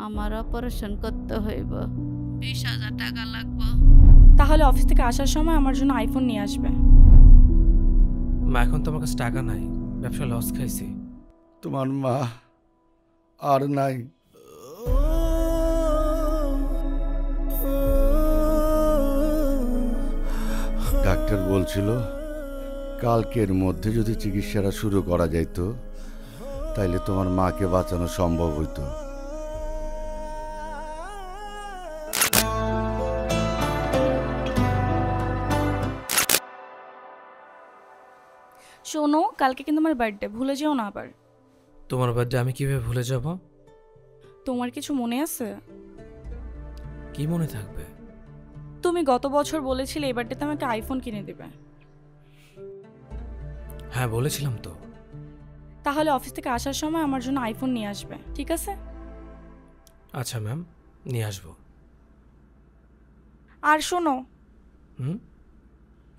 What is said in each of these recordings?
আমার অপারেশন করতে হইব, 20,000 টাকা লাগবে। তাহলে অফিস থেকে আসার সময় আমার জন্য আইফোন নিয়ে আসবে। মা, এখন তো আমার কাছে টাকা নাই, ব্যবসা লস খাইছি। তোমার মা আর নাই। ডাক্তার বলছিল কালকের মধ্যে যদি চিকিৎসাটা শুরু করা যাইত তাইলে তোমার মাকে বাঁচানো সম্ভব হইতো। শোনো, কালকে কিন্তু আমার বার্থডে, ভুলে যেও না আবার। তোমার বার্থডে আমি কিভাবে ভুলে যাব? তোমার কিছু মনে আছে? কি মনে থাকবে? তুমি গত বছর বলেছিলে এই বার্থডেতে আমাকে আইফোন কিনে দেবে। হ্যাঁ, বলেছিলাম তো। তাহলে অফিস থেকে আসার সময় আমার জন্য আইফোন নিয়ে আসবে, ঠিক আছে? আচ্ছা ম্যাম, নিয়ে আসবো। আর শোনো, হুম?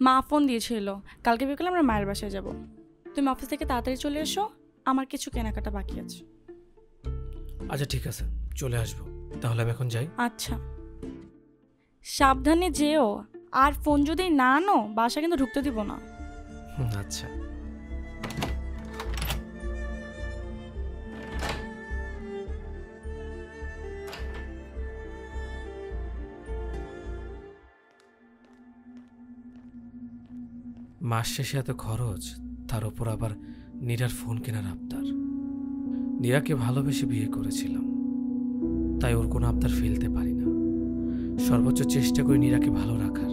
মা ফোন দিয়েছিল, কালকে বিকেলে আমরা মায়ের বাসায় যাব। তুমি অফিস থেকে তাড়াতাড়ি চলে এসো, আমার কিছু কেনাকাটা বাকি আছে। আচ্ছা ঠিক আছে, চলে আসবো। তাহলে আমি এখন যাই। আচ্ছা, সাবধানে যেও, আর ফোন যদি না আনো বাসা কিন্তু ঢুকতে দিব না। আচ্ছা। মাস শেষে এত খরচ, তার উপর আবার নীরার ফোন কেনার আবদার। নীরাকে ভালোবেসে বিয়ে করেছিলাম, তাই ওর কোনো আবদার ফেলতে পারি না। সর্বোচ্চ চেষ্টা করি নীরাকে ভালো রাখার।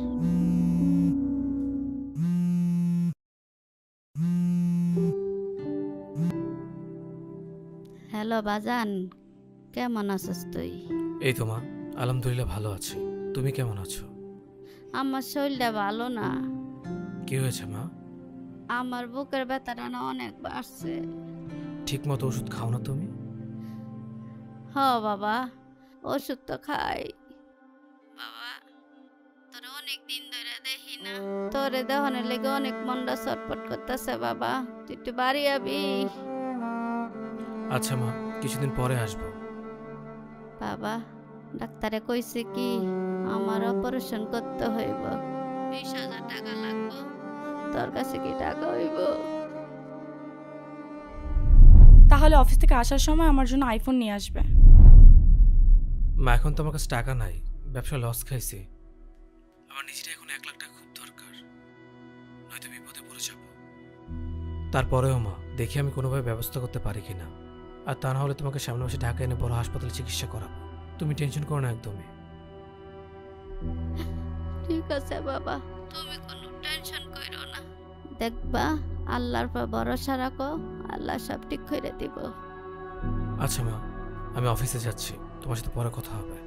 হ্যালো বাজান, কেমন আছিস তুই? এই তো মা, আলহামদুলিল্লাহ ভালো আছি। তুমি কেমন আছো? আমার শরীরটা ভালো না। কি হয়েছে মা? আমার বুকের ব্যথাটা না অনেক বাড়ছে। ঠিক মতো ওষুধ খাও না তুমি? হ বাবা, ওষুধ তো খাই। বাবা, তোরে অনেক দিন ধরে দেখি না, তোরে দেখানোর লেগে অনেক মনটা ছটফট করতেছে। বাবা, তুই একটু বাড়ি আবি। আচ্ছা মা, কিছুদিন পরে আসবো। বাবা, ডাক্তারে কইছে কি আমার অপারেশন করতে হইব, 20,000 টাকা লাগবে। তোর কাছে কি টাকা হইব? তাহলে অফিস থেকে আসার সময় আমার জন্য আইফোন নিয়ে আসবে। মা, এখন তো আমার কাছে টাকা নাই, ব্যবসা লস খাইছি। আমার নিজেটা এখন 1,00,000 টাকা খুব দরকার, নয়তো বিপদে পড়ে যাব। তারপরেও মা, দেখি আমি কোনোভাবে ব্যবস্থা করতে পারি কিনা। আর তা না হলে তোমাকে সামনে মাসে ঢাকা এনে বড় হাসপাতালে চিকিৎসা করাবো। তুমি টেনশন করো না একদমই। ঠিক আছে বাবা, তুমি কোনো টেনশন কইরো না। দেখবা, আল্লাহর পর ভরসা রাখো, আল্লাহ সব ঠিক করে দিব। আচ্ছা মা, আমি অফিসে যাচ্ছি, তোমার সাথে পরে কথা হবে।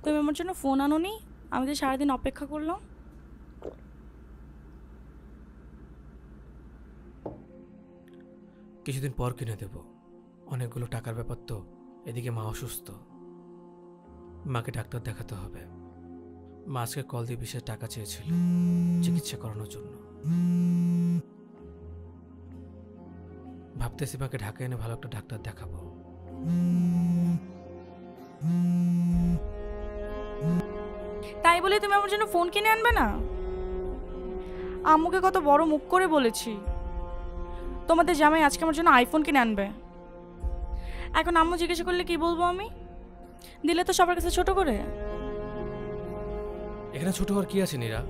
তুমি আমার জন্য ফোন আনোনি, আমি তো সারাদিন অপেক্ষা করলাম। কিছুদিন পর কিনে দেব, অনেকগুলো টাকার ব্যাপার তো। এদিকে মা অসুস্থ, মাকে ডাক্তার দেখাতে হবে। মা আজকে কল দিয়ে বিশেষ টাকা চেয়েছিল চিকিৎসা করানোর জন্য। ভাবতেছি মাকে ঢাকা এনে ভালো একটা ডাক্তার দেখাবো। তাই বলে তুমি আমার জন্য ফোন কিনে আনবে না? আম্মুকে কত বড় মুখ করে বলেছি তোমাদের জামাই আজকে আমার জন্য আইফোন কিনে আনবে। এখন আম্মু জিজ্ঞাসা করলে কি বলবো আমি? দিলে তো সবার কাছে ছোট করে। এখানে ছোট হওয়ার কি আছে নীরা?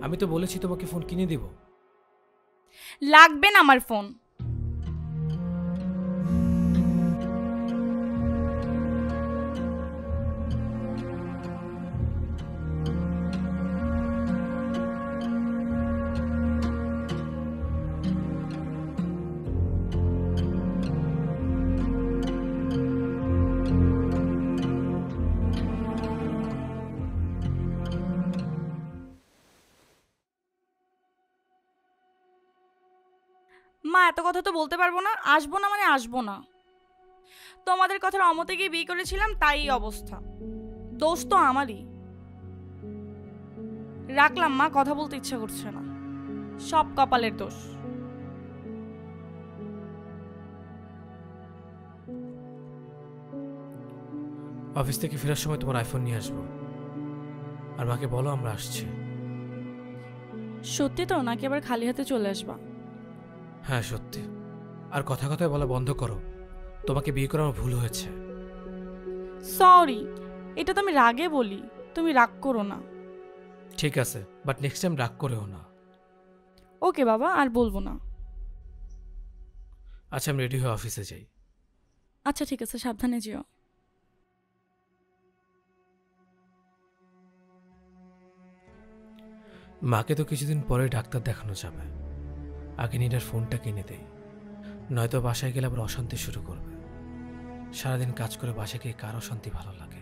আমি তো বলেছি তোমাকে ফোন কিনে দিব। লাগবে না আমার ফোন। মা এত কথা তো বলতে পারবো না, আসবো না মানে আসবো না। তোমাদের কথার অমতে গিয়ে বিয়ে করেছিলাম, তাই এই অবস্থা। দোষ তো আমারই। রাখলাম মা, কথা বলতে ইচ্ছা করছে না। সব কপালের দোষ। অফিস থেকে ফেরার সময় তোমার আইফোন নিয়ে আসবো, আর মাকে বলো আমরা আসছি। সত্যি তো, নাকি আবার খালি হাতে চলে আসবা? হ্যাঁ সত্যি। আর কথা কথায় বলা বন্ধ করো, তোমাকে বিয়ে করে আমার ভুল হয়েছে। সরি, এটা তো আমি রাগে বলি, তুমি রাগ করো না। ঠিক আছে, বাট নেক্সট টাইম রাগ করেও না। ওকে বাবা, আর বলবো না। আচ্ছা আমি রেডি হয়ে অফিসে যাই। আচ্ছা ঠিক আছে, সাবধানে যেও। মাকে তো কিছুদিন পরে ডাক্তার দেখানো যাবে, আগে নিডার ফোনটা কিনে দেই, নয়তো বাসায় গেলে আবার অশান্তি শুরু করবে। সারাদিন কাজ করে বাসায় গিয়ে কার অশান্তি ভালো লাগে?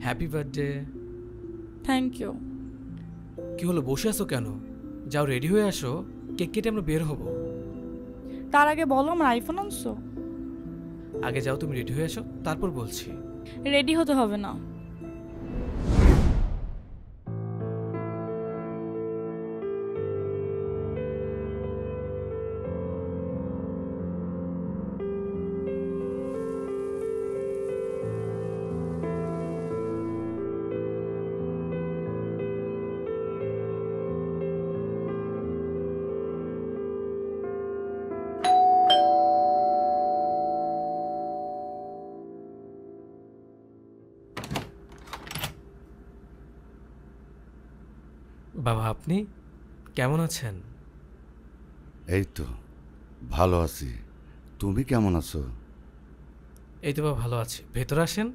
Happy birthday. Thank you. কি হলো, বসে আছো কেন? যাও রেডি হয়ে আসো, কেক কেটে আমরা বের হব। তার আগে বলো আমার আইফোন আনছো? আগে যাও, তুমি রেডি হয়ে আসো, তারপর বলছি। রেডি হতে হবে না। বাবা আপনি কেমন আছেন? এই তো ভালো আছি, তুমি কেমন আছো? এই তো বাবা ভালো আছি, ভেতরে আসেন।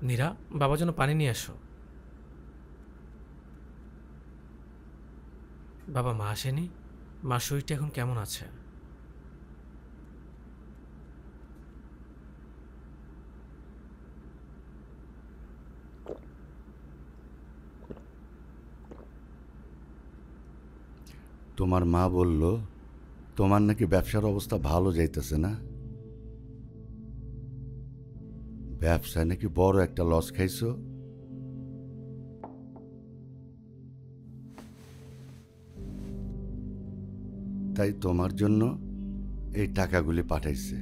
নীরা, বাবার জন্য পানি নিয়ে আসো। বাবা মা আসেনি? মার শরীরটা এখন কেমন আছে? তোমার মা বলল তোমার নাকি ব্যবসার অবস্থা ভালো যাইতেছে না? ব্যবসায় নাকি বড় একটা লস খাইছো? তাই তোমার জন্য এই টাকাগুলি পাঠাইছে।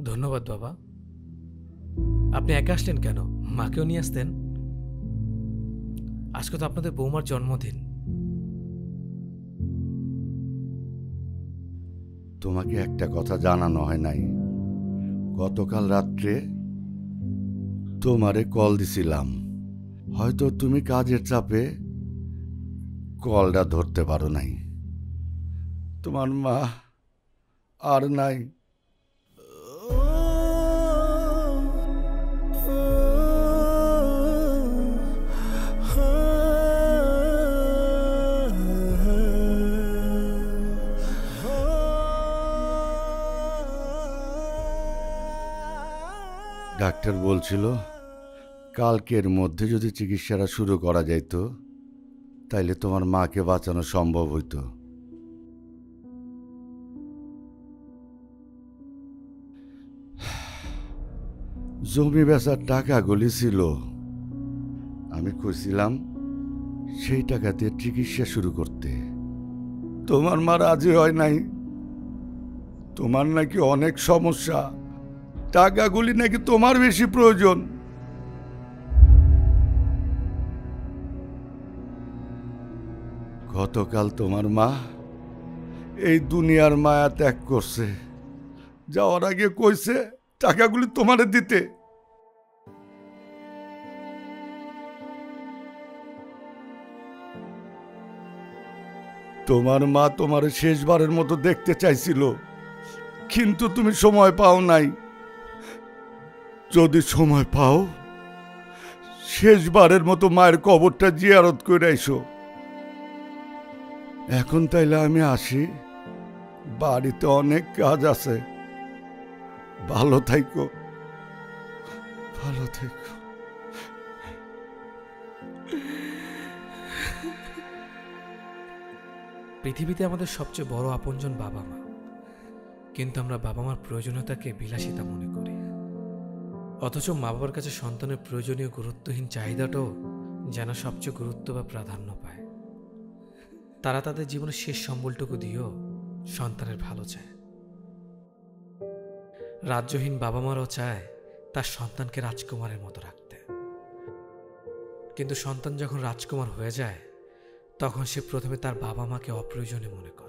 ধন্যবাদ বাবা। আপনি একা আসলেন কেন? মাকেও নিয়ে আসতেন। আজকে তো আপনাদের বৌমার জন্মদিন। তোমাকে একটা কথা জানানো হয় নাই, গতকাল রাত্রে তোমারে কল দিছিলাম, হয়তো তুমি কাজের চাপে কলটা ধরতে পারো নাই। তোমার মা আর নাই। ডাক্তার বলছিল কালকের মধ্যে যদি চিকিৎসাটা শুরু করা যাইত তাইলে তোমার মাকে বাঁচানো সম্ভব হইত। জমি বেচার টাকাগুলি ছিল, আমি কইছিলাম সেই টাকা দিয়ে চিকিৎসা শুরু করতে। তোমার মা রাজি হয় নাই। তোমার নাকি অনেক সমস্যা, টাকাগুলি নাকি তোমার বেশি প্রয়োজন। গতকাল তোমার মা এই দুনিয়ার মায়া ত্যাগ করছে, যাওয়ার আগে কইছে টাকাগুলি তোমারে দিতে। তোমার মা তোমার শেষবারের মতো দেখতে চাইছিল, কিন্তু তুমি সময় পাও নাই। যদি সময় পাও, শেষবারের মতো মায়ের কবরটা জিয়ারত করে আইসো। এখন তাইলে আমি আসি, বাড়িতে অনেক কাজ আছে। ভালো থাইকো, ভালো থাইকো। পৃথিবীতে আমাদের সবচেয়ে বড় আপনজন বাবা মা, কিন্তু আমরা বাবা মার প্রয়োজনীয়তাকে বিলাসিতা মনে করি। অথচ মা বাবার কাছে সন্তানের প্রয়োজনীয় গুরুত্বহীন চাহিদাটাও যেন সবচেয়ে গুরুত্ব বা প্রাধান্য পায়। তারা তাদের জীবনের শেষ সম্বলটুকু দিয়েও সন্তানের ভালো চায়। রাজ্যহীন বাবা মারও চায় তার সন্তানকে রাজকুমারের মতো রাখতে, কিন্তু সন্তান যখন রাজকুমার হয়ে যায় তখন সে প্রথমে তার বাবা মাকে অপ্রয়োজনীয় মনে করে।